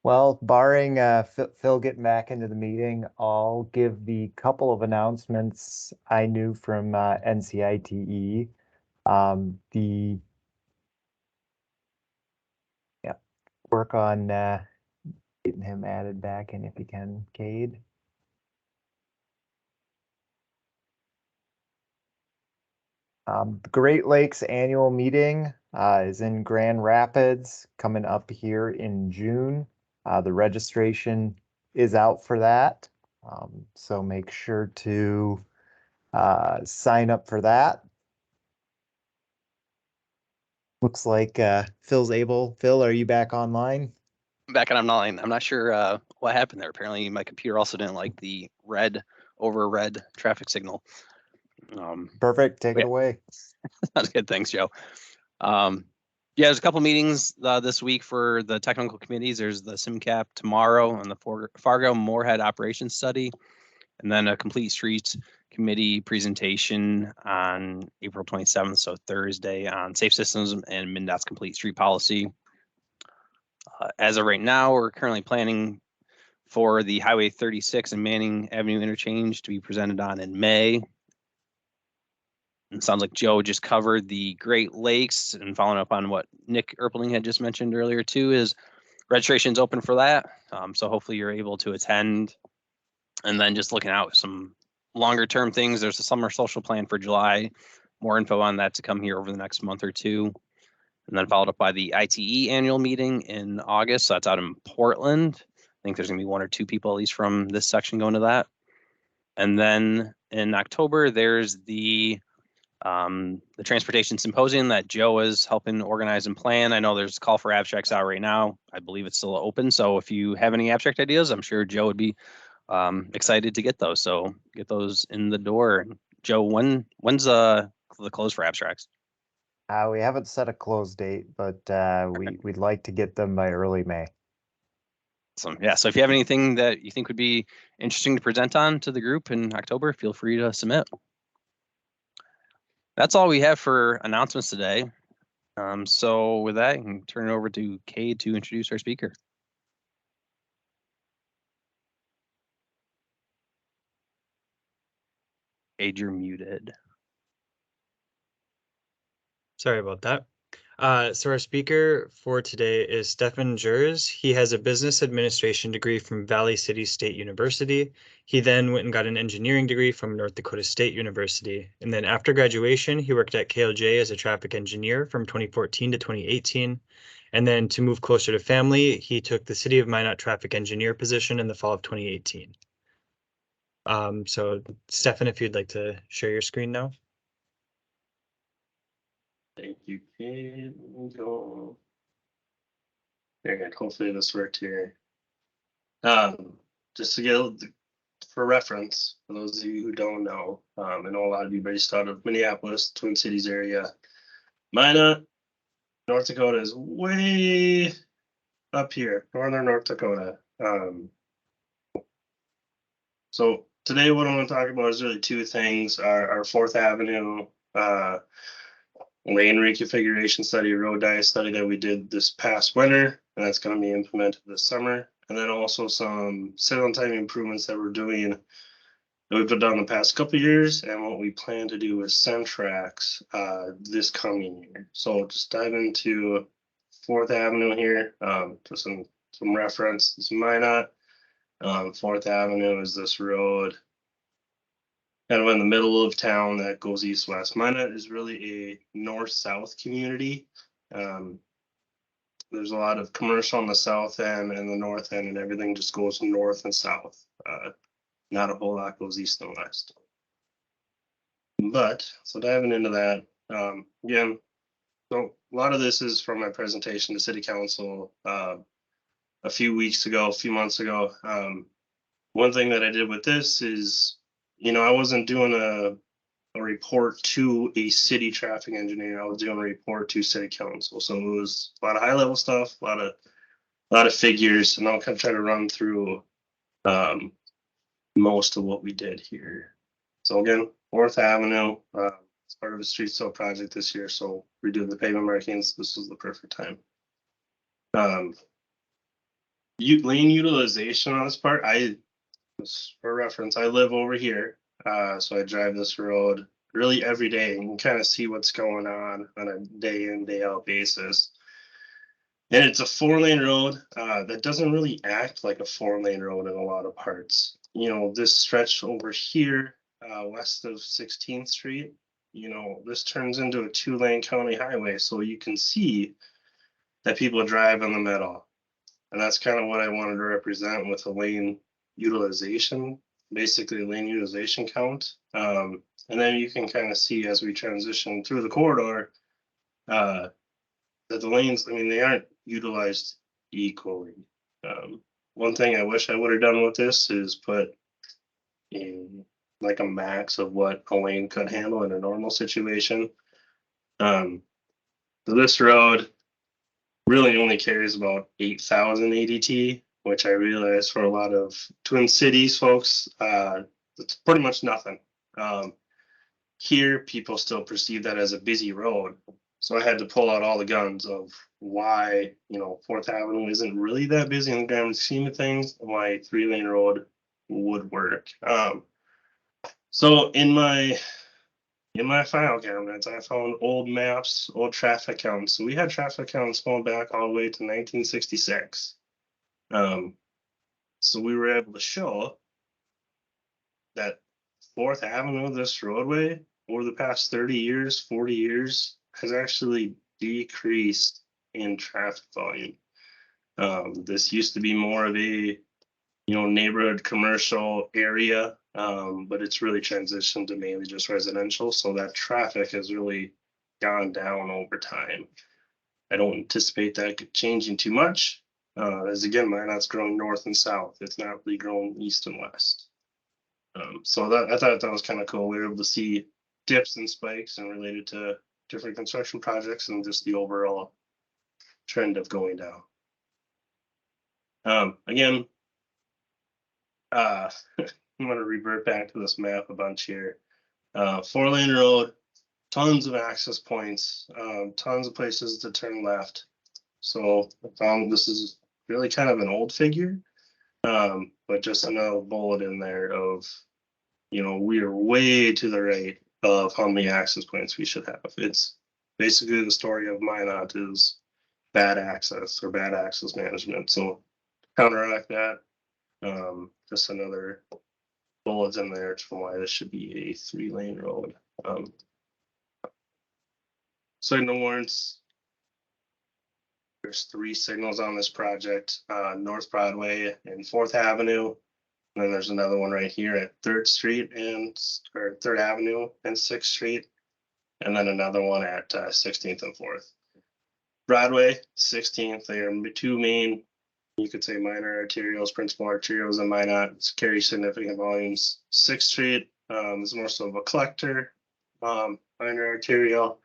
Well, barring Phil getting back into the meeting, I'll give the couple of announcements I knew from NCITE. The yeah, work on getting him added back in if he can, Cade. The Great Lakes Annual Meeting is in Grand Rapids coming up here in June. The registration is out for that. So make sure to sign up for that. Looks like Phil's able. Phil, are you back online? Back on online. I'm not sure what happened there. Apparently, my computer also didn't like the red traffic signal. Perfect. Take it Yeah. away. That's good. Thanks, Joe. Yeah, there's a couple meetings this week for the technical committees. There's the SimCap tomorrow and the Fargo Moorhead Operations Study, and then a Complete Streets Committee presentation on April 27th, so Thursday, on safe systems and MnDOT's Complete Street Policy. As of right now, we're currently planning for the Highway 36 and Manning Avenue interchange to be presented on in May. It sounds like Joe just covered the Great Lakes, and following up on what Nick Erpeling had just mentioned earlier too, is registration's open for that. So hopefully you're able to attend. And then just looking out some longer term things, there's a summer social plan for July. More info on that to come here over the next month or two. And then followed up by the ITE annual meeting in August. So that's out in Portland. I think there's gonna be one or two people at least from this section going to that. And then in October, there's the transportation symposium that Joe is helping organize and plan. I know there's a call for abstracts out right now. I believe it's still open. So if you have any abstract ideas, I'm sure Joe would be excited to get those. So get those in the door. Joe, when's the close for abstracts? We haven't set a close date, but we'd like to get them by early May. So yeah, so if you have anything that you think would be interesting to present on to the group in October, feel free to submit. That's all we have for announcements today. So with that, I can turn it over to Cade to introduce our speaker. Cade, you're muted. Sorry about that. So our speaker for today is Stephen Joersz. He has a business administration degree from Valley City State University. He then went and got an engineering degree from North Dakota State University. And then after graduation, he worked at KLJ as a traffic engineer from 2014 to 2018. And then to move closer to family, he took the City of Minot traffic engineer position in the fall of 2018. So Stephen, if you'd like to share your screen now. Thank you, Kate. Go. There, hopefully this worked here. Just to get for reference, for those of you who don't know, I know a lot of you based out of Minneapolis, Twin Cities area. Minot, North Dakota is way up here, northern North Dakota. So today what I'm going to talk about is really two things: our 4th Avenue lane reconfiguration study, road diet study that we did this past winter, and that's going to be implemented this summer. And then also some sit-on-time improvements that we're doing that we've done the past couple of years, and what we plan to do with Centrax this coming year. So just dive into 4th Avenue here, just some reference. This is Minot. 4th Avenue is this road kind of in the middle of town that goes east-west. Minot is really a north-south community. There's a lot of commercial on the south end and the north end, and everything just goes north and south. Not a whole lot goes east and west. But, so diving into that, again, so a lot of this is from my presentation to City Council a few months ago. One thing that I did with this is, I wasn't doing a report to a city traffic engineer. I was doing a report to City Council. So it was a lot of high level stuff, a lot of figures, and I'll kind of try to run through most of what we did here. So again, 4th Avenue, it's part of a street sale project this year. So redoing the pavement markings, this is the perfect time. lane utilization on this part, just for reference, I live over here. So I drive this road really every day and you can kind of see what's going on a day in, day out basis. And it's a 4-lane road that doesn't really act like a 4-lane road in a lot of parts. You know, this stretch over here, west of 16th Street, you know, this turns into a 2-lane county highway. So you can see that people drive in the middle. And that's kind of what I wanted to represent with a lane utilization, basically lane utilization count. And then you can kind of see as we transition through the corridor, that the lanes, I mean, they aren't utilized equally. One thing I wish I would have done with this is put in like a max of what a lane could handle in a normal situation. So this road really only carries about 8,000 ADT, which I realize for a lot of Twin Cities folks, it's pretty much nothing. Here, people still perceive that as a busy road. So I had to pull out all the guns of why, you know, 4th Avenue isn't really that busy in the grand scheme of things, and why 3-lane road would work. So in my file cabinets, I found old maps, old traffic counts. So we had traffic counts going back all the way to 1966. So we were able to show that 4th Avenue, this roadway, over the past 30 years, 40 years, has actually decreased in traffic volume. This used to be more of a, you know, neighborhood commercial area, but it's really transitioned to mainly just residential. So that traffic has really gone down over time. I don't anticipate that changing too much. As again, Minot's growing north and south. It's not really growing east and west. So I thought that was kind of cool. We were able to see dips and spikes and related to different construction projects and just the overall trend of going down. Again, I'm going to revert back to this map a bunch here. 4-lane road, tons of access points, tons of places to turn left. So I found this is really kind of an old figure, but just another bullet in there of, you know, we are way to the right of how many access points we should have. It's basically the story of Minot is bad access or bad access management. So counteract that, just another bullets in there to why this should be a 3-lane road. Signal warrants. There's 3 signals on this project, North Broadway and 4th Avenue. And then there's another one right here at 3rd Street or 3rd Avenue and 6th Street. And then another one at 16th and 4th. Broadway, 16th, they are 2 main, you could say minor arterials, principal arterials in Minot, carry significant volumes. 6th Street is more so of a collector, minor arterial.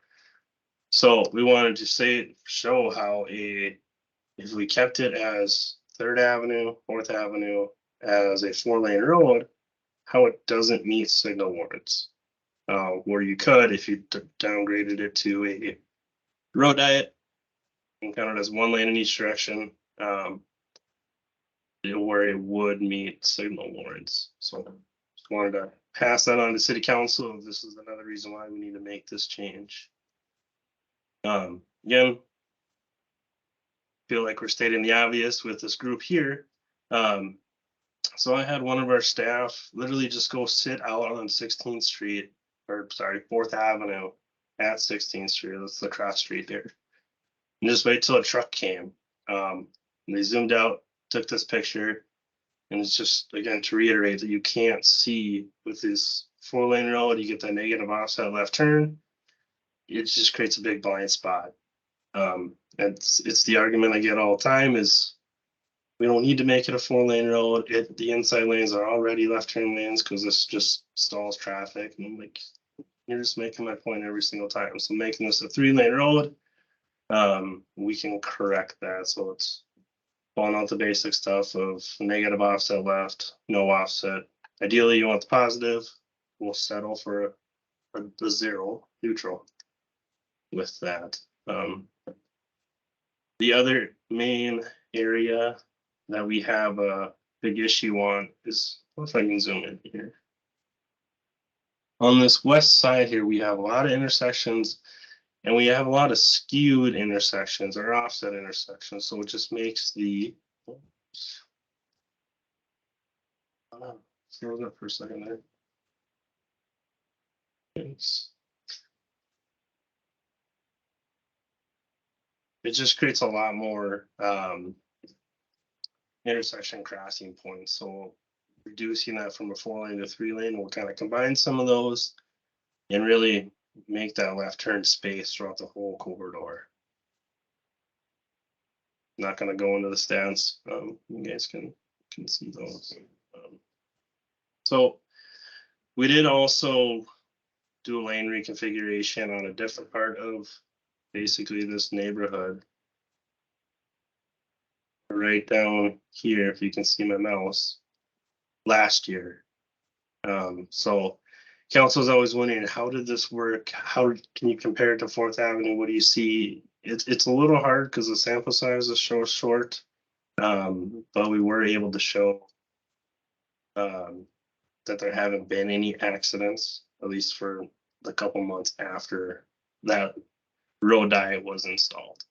So we wanted to show how if we kept it as 3rd Avenue, 4th Avenue as a 4-lane road, how it doesn't meet signal warrants. Where you could, if you downgraded it to a road diet and counted as 1 lane in each direction, where it would meet signal warrants. So just wanted to pass that on to City Council. This is another reason why we need to make this change. Again, feel like we're stating the obvious with this group here. So I had one of our staff literally just go sit out on 16th Street, or sorry, 4th Avenue at 16th Street. That's the cross street there. And just wait till a truck came. And they zoomed out, took this picture, and it's just, again, to reiterate that you can't see with this 4-lane road, you get the negative offset left turn. It just creates a big blind spot. It's the argument I get all the time is we don't need to make it a 4-lane road. The inside lanes are already left turn lanes because this just stalls traffic. And I'm like, you're just making my point every single time. So making this a 3-lane road, we can correct that. So it's pulling out the basic stuff of negative offset left, no offset. Ideally, you want the positive. We'll settle for a 0, neutral with that. The other main area that we have a big issue on is, if I can zoom in here. On this west side here, we have a lot of intersections and we have a lot of skewed intersections or offset intersections. So it just makes the, slow up for a second there. Thanks. It just creates a lot more intersection crossing points. So reducing that from a 4-lane to 3-lane will kind of combine some of those and really make that left turn space throughout the whole corridor. Not going to go into the stats. You guys can see those. So we did also do a lane reconfiguration on a different part of basically this neighborhood. Right down here, if you can see my mouse, last year. So council's always wondering, how did this work? How can you compare it to 4th Avenue? What do you see? It's a little hard because the sample size is so short. But we were able to show that there haven't been any accidents, at least for the couple months after that road diet was installed.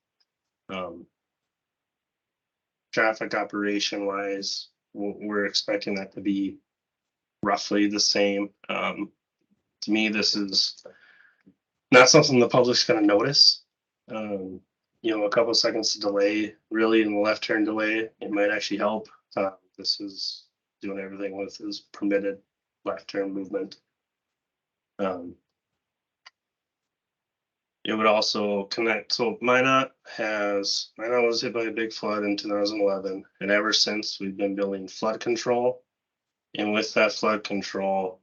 Traffic operation wise, we're expecting that to be roughly the same. To me, this is not something the public's going to notice. You know, a couple of seconds of delay, really, in the left turn delay, it might actually help. This is doing everything with his permitted left turn movement. It would also connect. So Minot was hit by a big flood in 2011, and ever since we've been building flood control. And with that flood control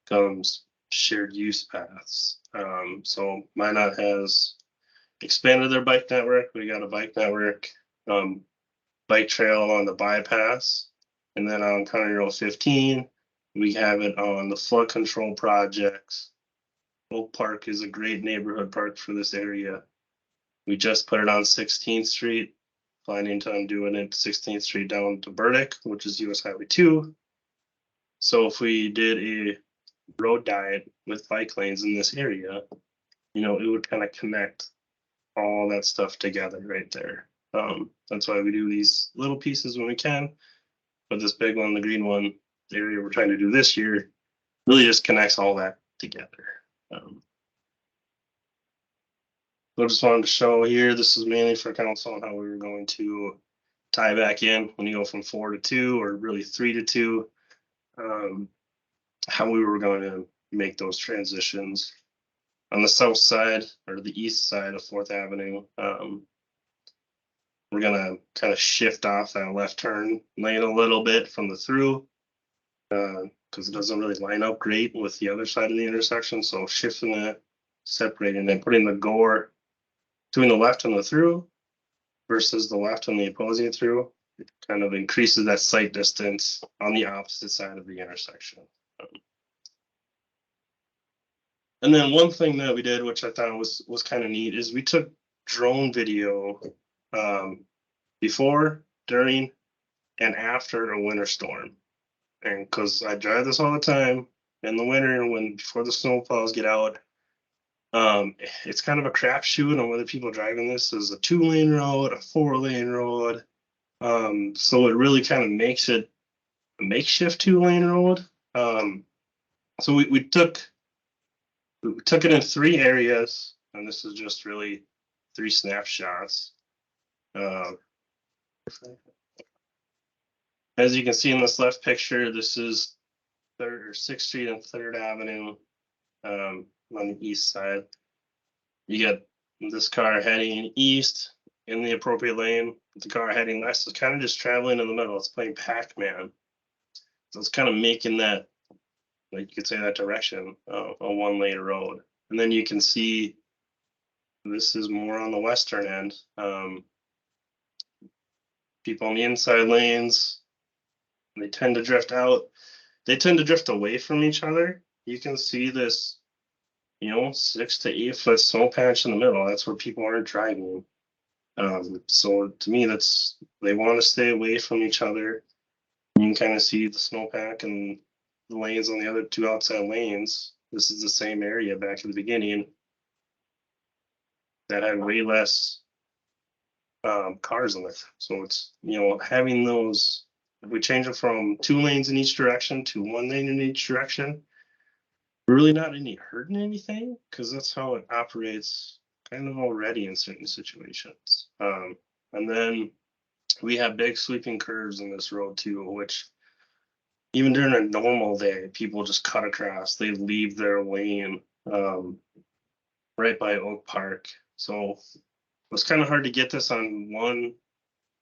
comes shared use paths. So Minot has expanded their bike network. We got a bike network, bike trail on the bypass, and then on County Road 15, we have it on the flood control projects. Oak Park is a great neighborhood park for this area. We just put it on 16th Street, planning on doing it 16th Street down to Burdick, which is US Highway 2. So if we did a road diet with bike lanes in this area, you know, it would kind of connect all that stuff together right there. That's why we do these little pieces when we can, but this big one, the green one, the area we're trying to do this year, really just connects all that together. I just wanted to show here, this is mainly for council on how we were going to tie back in when you go from 4 to 2 or really 3 to 2, how we were going to make those transitions. On the south side or the east side of 4th Avenue, we're gonna kind of shift off that left turn lane a little bit from the through because it doesn't really line up great with the other side of the intersection. So shifting that, separating and putting the gore between the left and the through versus the left and the opposing through, it kind of increases that sight distance on the opposite side of the intersection. And then one thing that we did, which I thought was kind of neat, is we took drone video before, during, and after a winter storm. And because I drive this all the time in the winter, before the snowplows get out, it's kind of a crapshoot on whether people driving this is a 2-lane road, a 4-lane road. So it really kind of makes it a makeshift 2-lane road. So we took it in 3 areas, and this is just really 3 snapshots. As you can see in this left picture, this is 6th Street and 3rd Avenue on the east side. You got this car heading east in the appropriate lane. The car heading west is kind of just traveling in the middle. It's playing Pac-Man. So it's kind of making that, like you could say, that direction a 1-lane road. And then you can see this is more on the western end. People on the inside lanes, they tend to drift out. They tend to drift away from each other. You can see this, 6 to 8 foot snow patch in the middle. That's where people aren't driving. So to me, that's They want to stay away from each other. You can kind of see the snowpack and the lanes on the other two outside lanes. This is the same area back at the beginning that had way less cars in it. So it's, you know, having those, if we change it from 2 lanes in each direction to 1 lane in each direction, really not any hurting anything, because that's how it operates kind of already in certain situations. And then we have big sweeping curves in this road too, which even during a normal day, people just cut across. They leave their lane right by Oak Park. So it was kind of hard to get this on one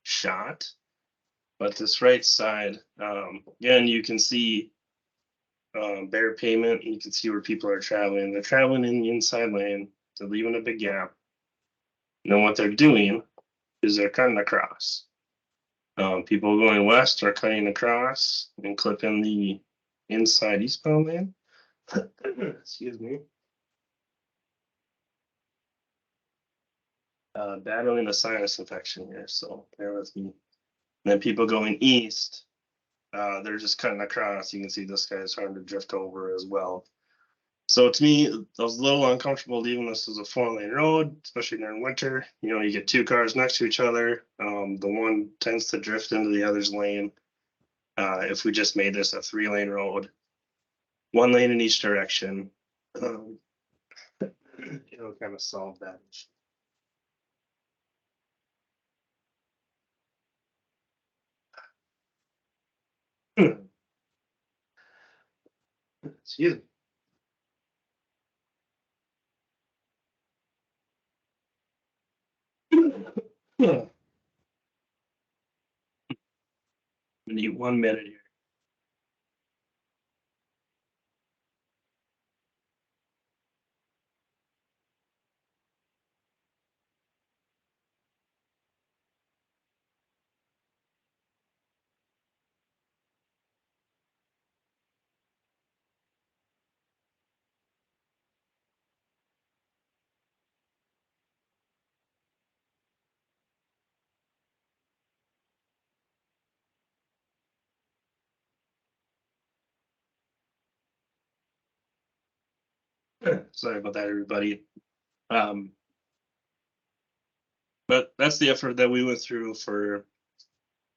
shot. But this right side, again, you can see bare pavement. You can see where people are traveling. They're traveling in the inside lane. They're leaving a big gap. And then what they're doing is they're cutting across. People going west are cutting across and clipping the inside eastbound lane. Excuse me. Battling a sinus infection here, so bear with me. And then people going east, they're just cutting across. You can see this guy is starting to drift over as well. So to me, I was a little uncomfortable leaving this as a 4-lane road, especially during winter. You know, you get 2 cars next to each other. The one tends to drift into the other's lane. If we just made this a 3-lane road, 1 lane in each direction, it'll kind of solve that issue. Excuse me. I need 1 minute here. Sorry about that, everybody. But that's the effort that we went through for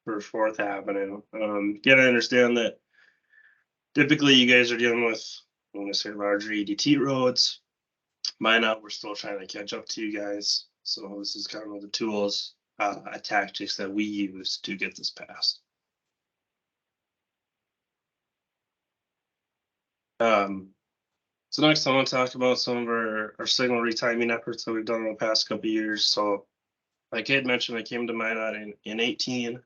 4th Avenue. Again, I understand that typically you guys are dealing with, when I say larger EDT roads. Minot, we're still trying to catch up to you guys. So this is kind of the tools, tactics that we use to get this passed. So next I want to talk about some of our signal retiming efforts that we've done in the past couple of years. So like I had mentioned, I came to Minot in 18.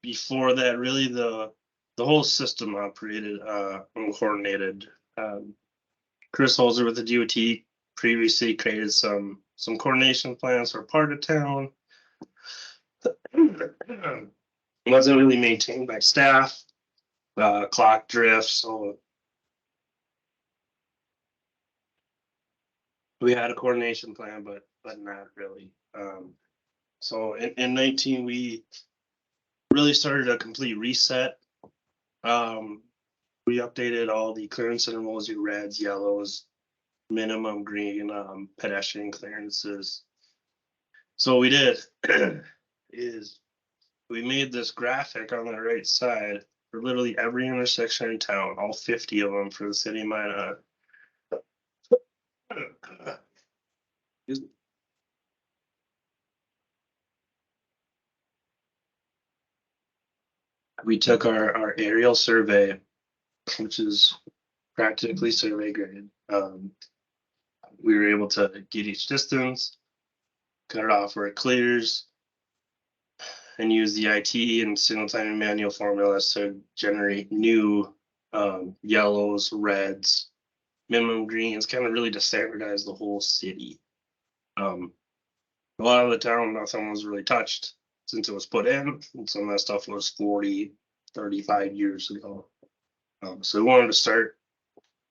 Before that, really the whole system operated uncoordinated. Chris Holzer with the DOT previously created some coordination plans for part of town. Wasn't really maintained by staff. Clock drift, so we had a coordination plan, but not really. So in 19, we really started a complete reset. We updated all the clearance intervals, your reds, yellows, minimum green, pedestrian clearances. So what we did is we made this graphic on the right side for literally every intersection in town, all 50 of them for the city of Minot. We took our aerial survey, which is practically survey grade. We were able to get each distance, cut it off where it clears, and use the IT and single time manual formulas to generate new yellows, reds, minimum greens, kind of really to standardize the whole city. A lot of the town, nothing was really touched since it was put in, and some of that stuff was 40, 35 years ago. So we wanted to start,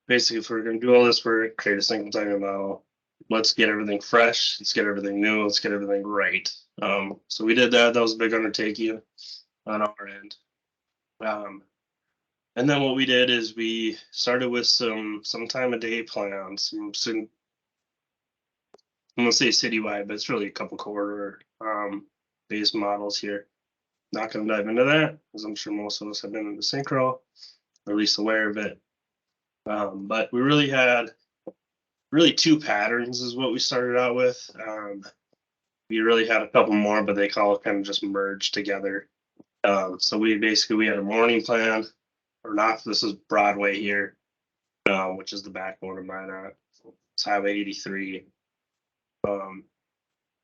basically, if we're going to do all this work, create a single time model, let's get everything fresh, let's get everything new, let's get everything right. So we did that. That was a big undertaking on our end. And then what we did is we started with some time of day plans. I'm gonna say citywide, but it's really a couple corridor based models here. Not gonna dive into that, because I'm sure most of us have been in the synchro, or at least aware of it. But we really had two patterns is what we started out with. We really had a couple more, but they all kind of just merged together. So we had a morning plan, or not. This is Broadway here, which is the backbone of Minot. It's Highway 83.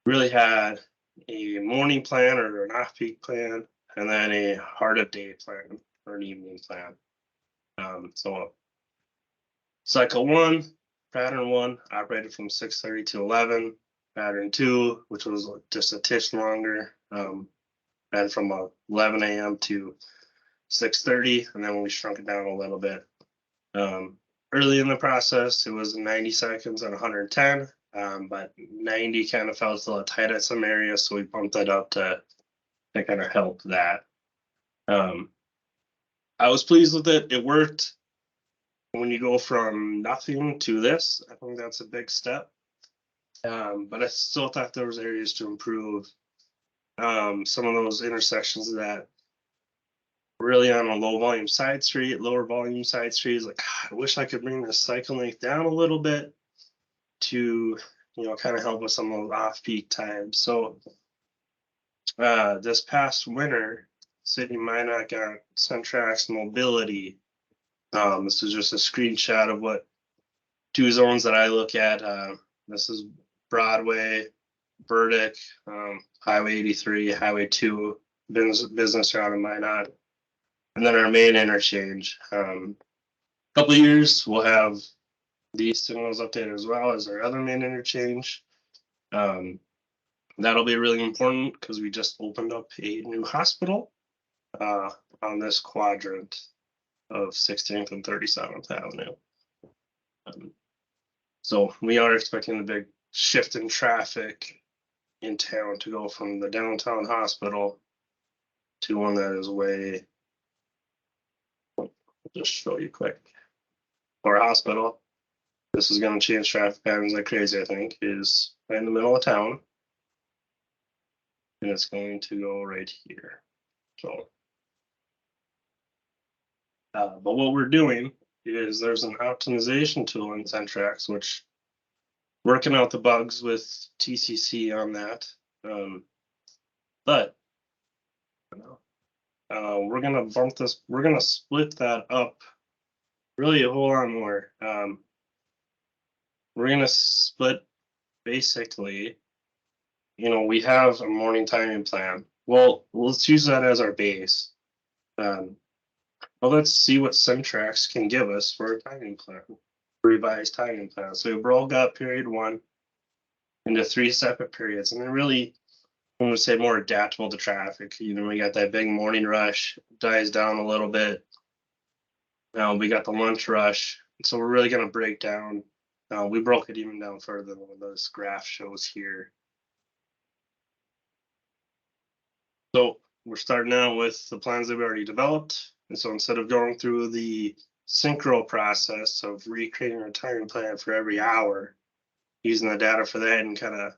Really had a morning plan or an off-peak plan, and then a heart of day plan or an evening plan. So cycle 1, pattern 1 operated from 6:30 to 11. Pattern 2, which was just a titch longer, and from 11 a.m. to 6:30, and then we shrunk it down a little bit. Early in the process, it was 90 seconds and 110, but 90 kind of felt a little tight at some areas, so we bumped that up to kind of help that. I was pleased with it. It worked. When you go from nothing to this, I think that's a big step. But I still thought there was areas to improve. Some of those intersections that really on a low volume side street, lower volume side streets, like I wish I could bring the cycle length down a little bit to, kind of help with some of those off peak times. So this past winter, City of Minot got Centrax mobility. This is just a screenshot of what 2 zones that I look at. This is Broadway, Burdick, Highway 83, Highway 2, business route in Minot, and then our main interchange. Couple of years, we'll have these signals updated as well as our other main interchange. That'll be really important because we just opened up a new hospital on this quadrant of 16th and 37th Avenue. So we are expecting a big shift in traffic in town to go from the downtown hospital to one that is way, I'll just show you quick. Our hospital, this is going to change traffic patterns like crazy, I think, is right in the middle of town. And it's going to go right here. So, but what we're doing is there's an optimization tool in Centrax, which working out the bugs with TCC on that. But we're gonna bump this. We're gonna split that up really a whole lot more. We're gonna split basically. We have a morning timing plan. Well, let's use that as our base. Well, let's see what Centrax can give us for a timing plan, revised timing plan. So we broke up period 1 into 3 separate periods, and then really, when we say more adaptable to traffic, we got that big morning rush, dies down a little bit. Now we got the lunch rush, so we're really going to break down. We broke it even down further than what this graph shows here. So we're starting out with the plans that we already developed. And so instead of going through the synchro process of recreating a timing plan for every hour, using the data for that and kind of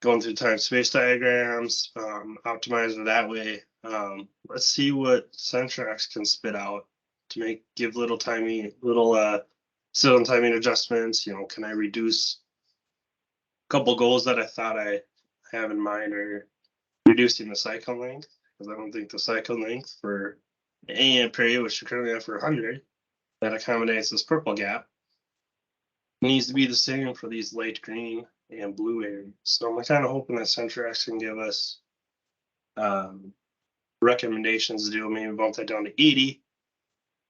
going through time space diagrams, optimizing it that way. Let's see what Centrax can spit out to give little timing adjustments. Can I reduce a couple goals that I thought I have in mind, or reducing the cycle length, because I don't think the cycle length for the AM period, which we currently have for 100, that accommodates this purple gap, needs to be the same for these light green and blue areas. So I'm kind of hoping that Centrax can give us recommendations to do, maybe bump that down to 80,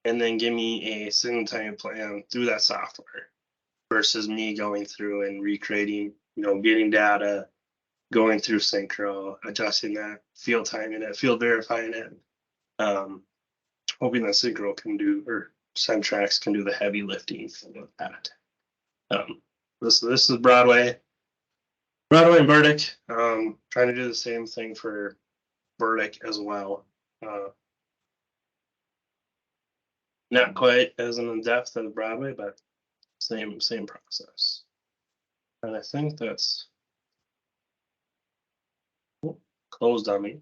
and then give me a single time plan through that software versus me going through and recreating, getting data, going through synchro, adjusting that, field timing it, field verifying it. Hoping that synchro can do, or Centrax can do the heavy lifting with that. This is Broadway. Broadway and Burdick, trying to do the same thing for Burdick as well. Not quite as in depth as Broadway, but same process. And I think that's closed on me.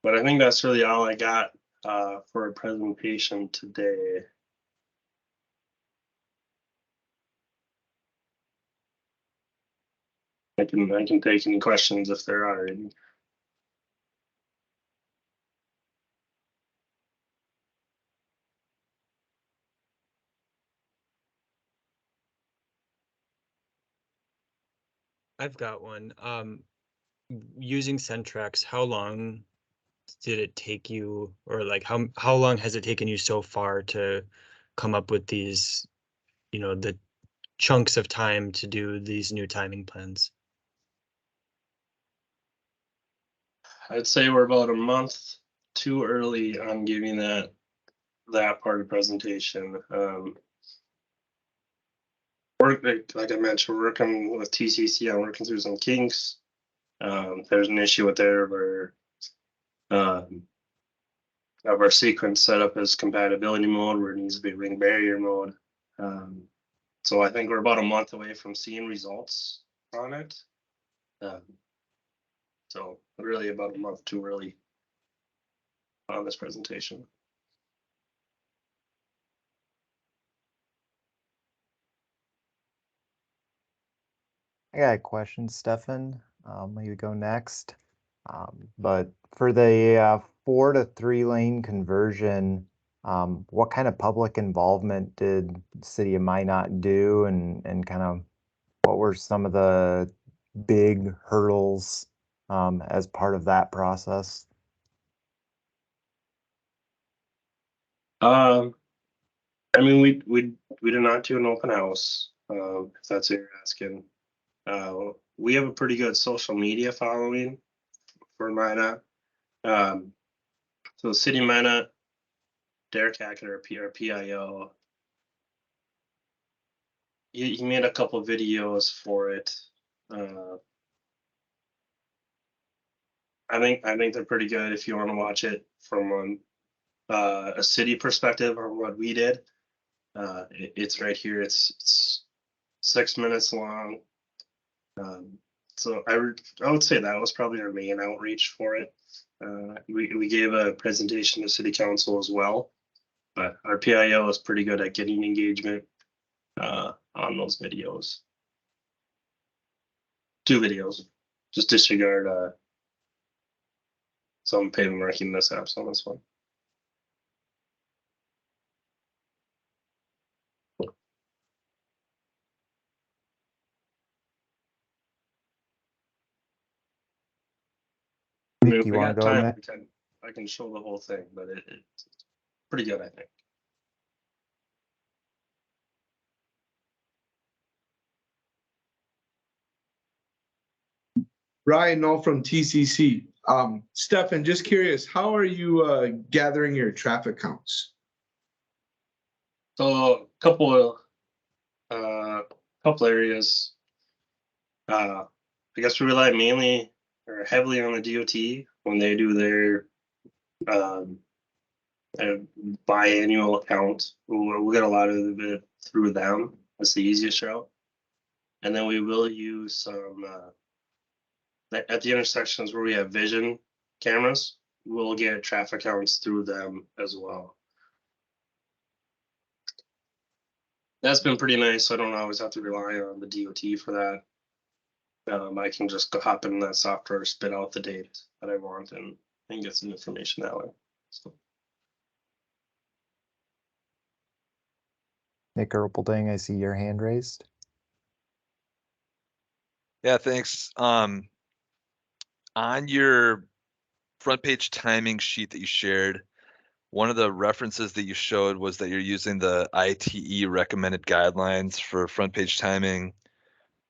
But I think that's really all I got for a presentation today. I can take any questions if there are any. I've got one. Using Centrex, how long did it take you, or like how long has it taken you so far to come up with these, the chunks of time to do these new timing plans? I'd say we're about a month too early on giving that part of the presentation. Like I mentioned, we're working with TCC. I'm working through some kinks. There's an issue with there where of our sequence setup as compatibility mode where it needs to be ring barrier mode. So I think we're about a month away from seeing results on it. So really about a month too early on this presentation. I got a question, Stefan. You go next. But for the 4 to 3 lane conversion, what kind of public involvement did City of Minot do, and kind of what were some of the big hurdles as part of that process? I mean, we did not do an open house, if that's what you're asking. We have a pretty good social media following for Minot. So City of Minot, Derek Hackett, our PIO, he made a couple videos for it. I think they're pretty good if you want to watch it from a city perspective or what we did. It's right here. It's 6 minutes long. So I would say that was probably our main outreach for it. We gave a presentation to City Council as well, but our PIO is pretty good at getting engagement on those videos. 2 videos. Just disregard some pavement marking mishaps on this one. I mean, Nick, if you we want to got go time, next? I can show the whole thing, but it's pretty good, I think. Ryan Knoll from TCC. Stefan, just curious, how are you gathering your traffic counts? So couple areas. I guess we rely mainly or heavily on the DOT when they do their biannual count. We'll get a lot of it through them. That's the easiest route. And then we will use some at the intersections where we have vision cameras. We'll get traffic counts through them as well. That's been pretty nice. So I don't always have to rely on the DOT for that. I can just go hop in that software, spit out the data that I want, and get some information that way. So. Nick Erpelding, I see your hand raised. Yeah, thanks. On your front page timing sheet that you shared, one of the references that you showed was that you're using the ITE recommended guidelines for front page timing.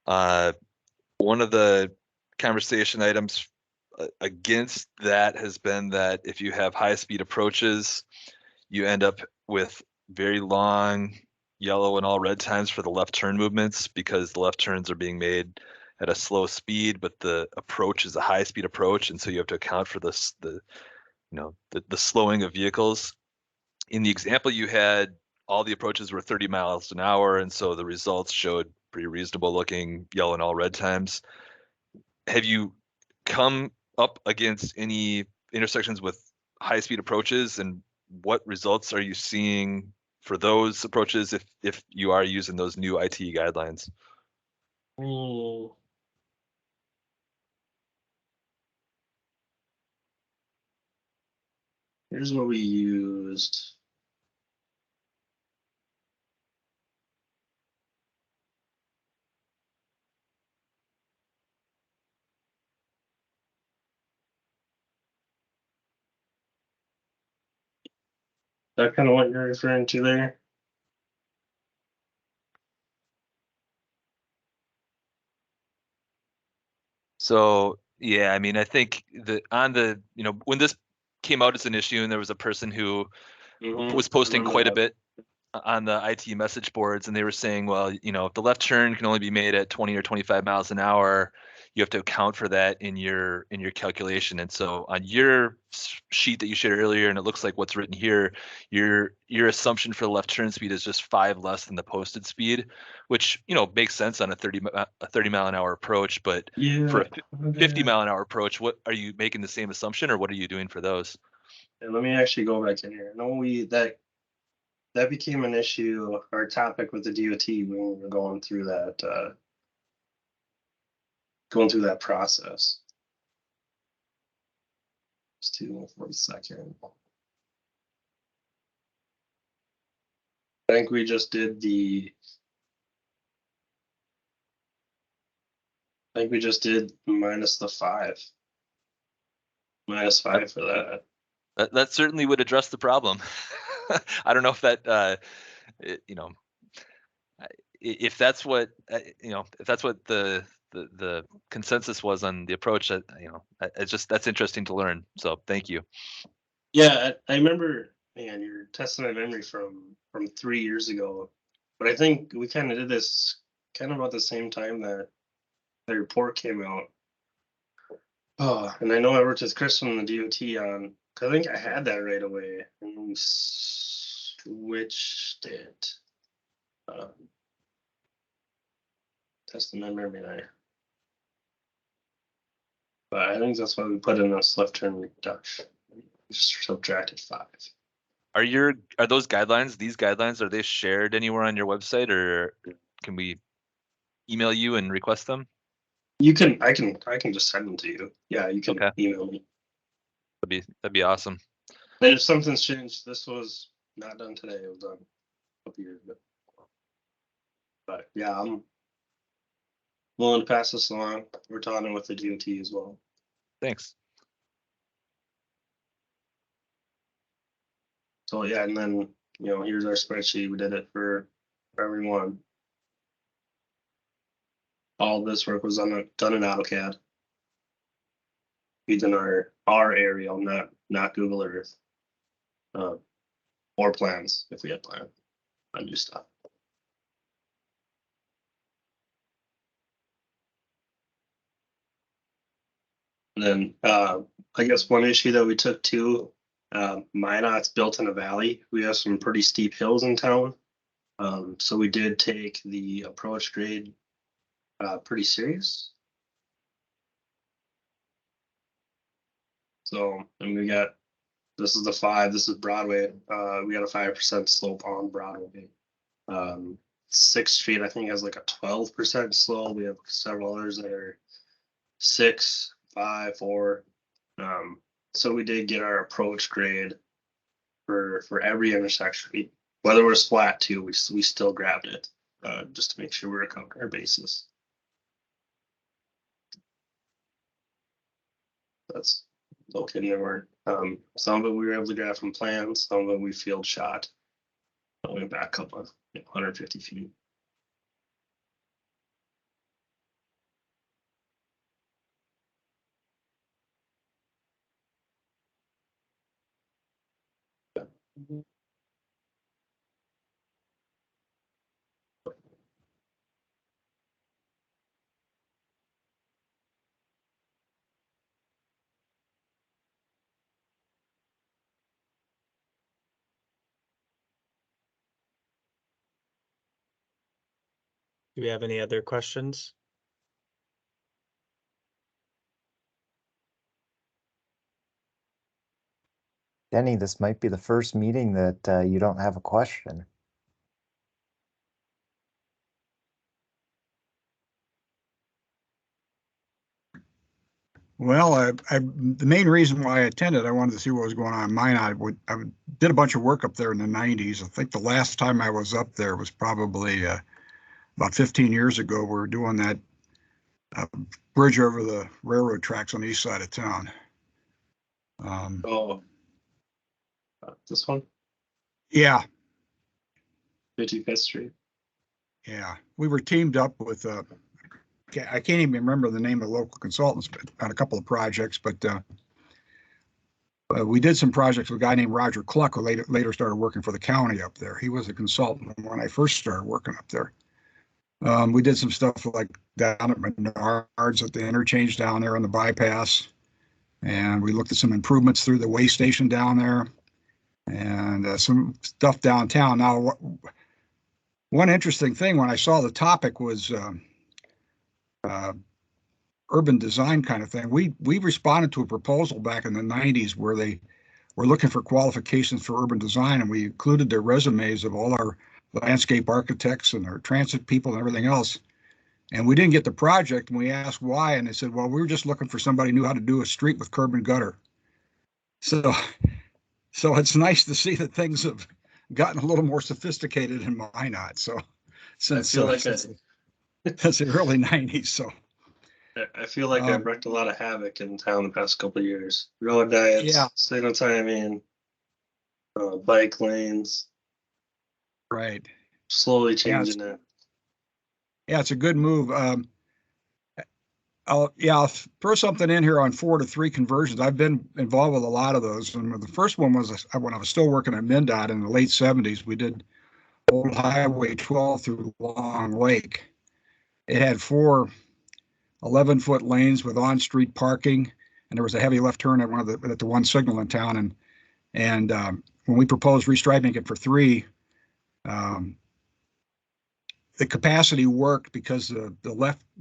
One of the conversation items against that has been that if you have high speed approaches, you end up with very long yellow and all red times for the left turn movements because the left turns are being made at a slow speed, but the approach is a high speed approach, and so you have to account for this the slowing of vehicles. In the example you had, all the approaches were 30 miles an hour, and so the results showed pretty reasonable looking yellow and all red times. Have you come up against any intersections with high speed approaches, and what results are you seeing for those approaches if you are using those new ITE guidelines? Here's what we used. Is that kind of what you're referring to there? So yeah, I mean, I think when this came out as an issue and there was a person who was posting quite a bit on the IT message boards, and they were saying, well, if the left turn can only be made at 20 or 25 miles an hour, you have to account for that in your calculation. And so on your sheet that you shared earlier, and it looks like what's written here, your assumption for the left turn speed is just 5 less than the posted speed, which makes sense on a 30 mile an hour approach. But for a 50 mile an hour approach, what are you making the same assumption, or what are you doing for those? And let me actually go back in here. No, that became an issue or topic with the DOT when we were going through that process. Just 2 for a second. I think we just did minus the 5. Minus 5 for that. That certainly would address the problem. I don't know if that if that's what the consensus was on the approach, that's interesting to learn. So thank you. Yeah, I remember, man, you're testing my memory from 3 years ago, but I think we kind of did this kind of about the same time that the report came out. Oh, and I know I worked with Chris from the DOT on, 'cause I think I had that right away, and we switched it. Testing my memory there. But I think that's why we put in this left turn reduction. Just subtracted 5. Are those guidelines, these guidelines, are they shared anywhere on your website, or can we email you and request them? I can just send them to you. Yeah, you can Okay. email me. That'd be awesome. And if something's changed, this was not done today. It was done a couple years ago. But yeah, I'm willing to pass this along. We're talking with the DOT as well. Thanks. So yeah, and then here's our spreadsheet. We did it for everyone. All this work was done in AutoCAD. We did our aerial, not Google Earth. Or plans if we had planned on new stuff. And then I guess one issue that we took too, Minot's built in a valley. We have some pretty steep hills in town. So we did take the approach grade pretty serious. So, and this is the 5, this is Broadway. We got a 5% slope on Broadway. 6th Street, I think, has like a 12% slope. We have several others that are 6, 5, 4. So we did get our approach grade for every intersection. Whether it was flat too, we still grabbed it just to make sure we're covering our bases. That's okay. There were some of it we were able to grab from plans, some of it we field shot. Only back up on 150 feet. Do we have any other questions? Denny, this might be the first meeting that you don't have a question. Well, the main reason why I attended, I wanted to see what was going on in Minot. I did a bunch of work up there in the 90s. I think the last time I was up there was probably about 15 years ago. We were doing that bridge over the railroad tracks on the east side of town. Oh, this one, Yeah, 55th Street. yeah. We were teamed up with, I can't even remember the name of the local consultants on a couple of projects, but we did some projects with a guy named Roger Cluck, who later started working for the county up there. He was a consultant when I first started working up there. We did some stuff like down at Menards at the interchange down there on the bypass. And we looked at some improvements through the way station down there and some stuff downtown. Now, one interesting thing when I saw the topic was urban design kind of thing. We responded to a proposal back in the 90s where they were looking for qualifications for urban design, and we included their resumes of all our landscape architects and our transit people and everything else. And we didn't get the project, and we asked why, and they said, well, we were just looking for somebody who knew how to do a street with curb and gutter. So it's nice to see that things have gotten a little more sophisticated in Minot. So since the early 90s. So I feel like I've wreaked a lot of havoc in town the past couple of years. Road diets, signal timing, bike lanes. Right. Slowly changing it. Yeah, it's a good move. I'll throw something in here on 4-to-3 conversions. I've been involved with a lot of those. And the first one was when I was still working at MnDOT in the late 70s. We did Old Highway 12 through Long Lake. It had 4 11-foot lanes with on-street parking, and there was a heavy left turn at the one signal in town. And when we proposed restriping it for 3, the capacity worked because the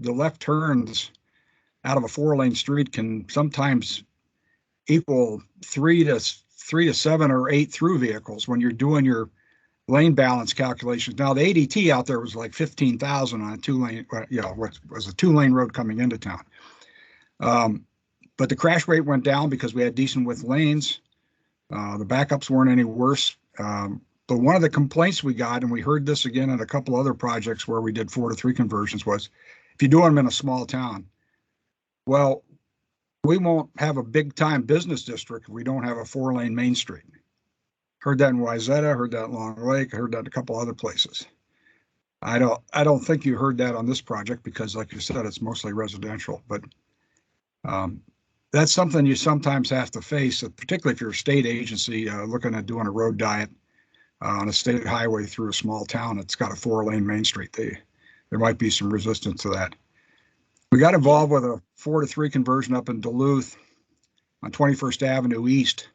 left turns out of a 4-lane street can sometimes equal 3 to 7 or 8 through vehicles when you're doing your lane balance calculations. Now the ADT out there was like 15,000 on a 2-lane, what was a 2-lane road coming into town. But the crash rate went down because we had decent width lanes. The backups weren't any worse. But one of the complaints we got, and we heard this again at a couple other projects where we did 4-to-3 conversions, was if you do them in a small town, well, we won't have a big time business district if we don't have a 4-lane main street. Heard that in Wayzata, heard that in Long Lake, heard that a couple other places. I don't think you heard that on this project because, like you said, it's mostly residential. But that's something you sometimes have to face, particularly if you're a state agency looking at doing a road diet on a state highway through a small town that's got a 4-lane main street. There might be some resistance to that. We got involved with a 4-to-3 conversion up in Duluth on 21st Avenue East,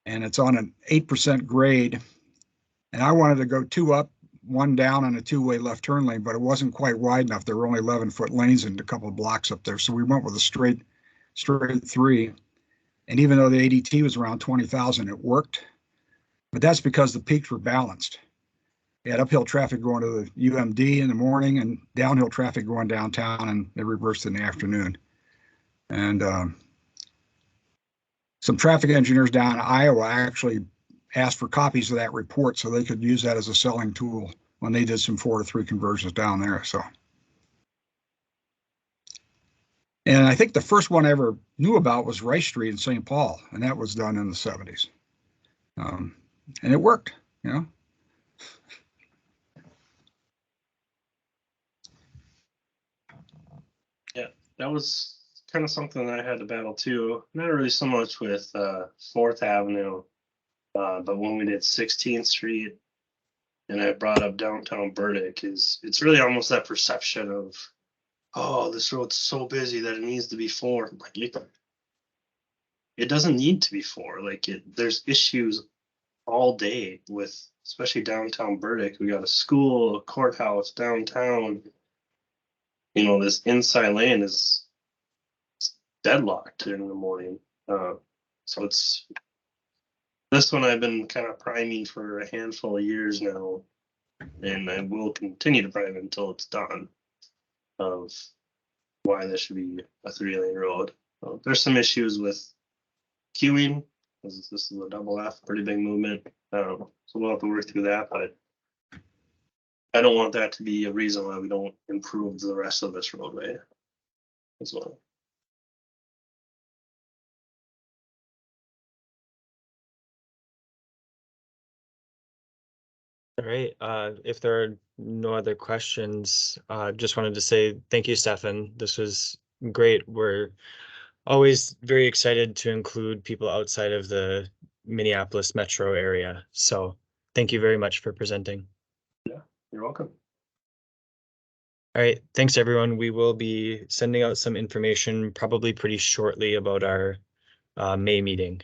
and it's on an 8% grade. And I wanted to go 2 up, 1 down on a 2-way left turn lane, but it wasn't quite wide enough. There were only 11-foot lanes in a couple of blocks up there. So we went with a straight 3. And even though the ADT was around 20,000, it worked. But that's because the peaks were balanced. You had uphill traffic going to the UMD in the morning and downhill traffic going downtown, and they reversed in the afternoon. And some traffic engineers down in Iowa actually asked for copies of that report so they could use that as a selling tool when they did some 4-to-3 conversions down there. So, and I think the first one I ever knew about was Rice Street in St. Paul, and that was done in the 70s. And it worked, Yeah, that was kind of something that I had to battle too. Not really so much with 4th Avenue, but when we did 16th Street, and I brought up downtown Burdick, it's really almost that perception of, oh, this road's so busy that it needs to be 4. Like it doesn't need to be 4. Like there's issues all day with, especially downtown Burdick. We got a school, a courthouse downtown. You know, this inside lane is deadlocked in the morning. So it's this one I've been kind of priming for a handful of years now, and I will continue to prime until it's done. Of why this should be a 3-lane road. There's some issues with queuing, because this is a double F, pretty big movement. So we'll have to work through that, but I don't want that to be a reason why we don't improve the rest of this roadway as well. All right, if there are no other questions, just wanted to say thank you, Stefan. This was great. We're always very excited to include people outside of the Minneapolis metro area. So thank you very much for presenting. Yeah, you're welcome. All right, thanks everyone. We will be sending out some information probably pretty shortly about our May meeting.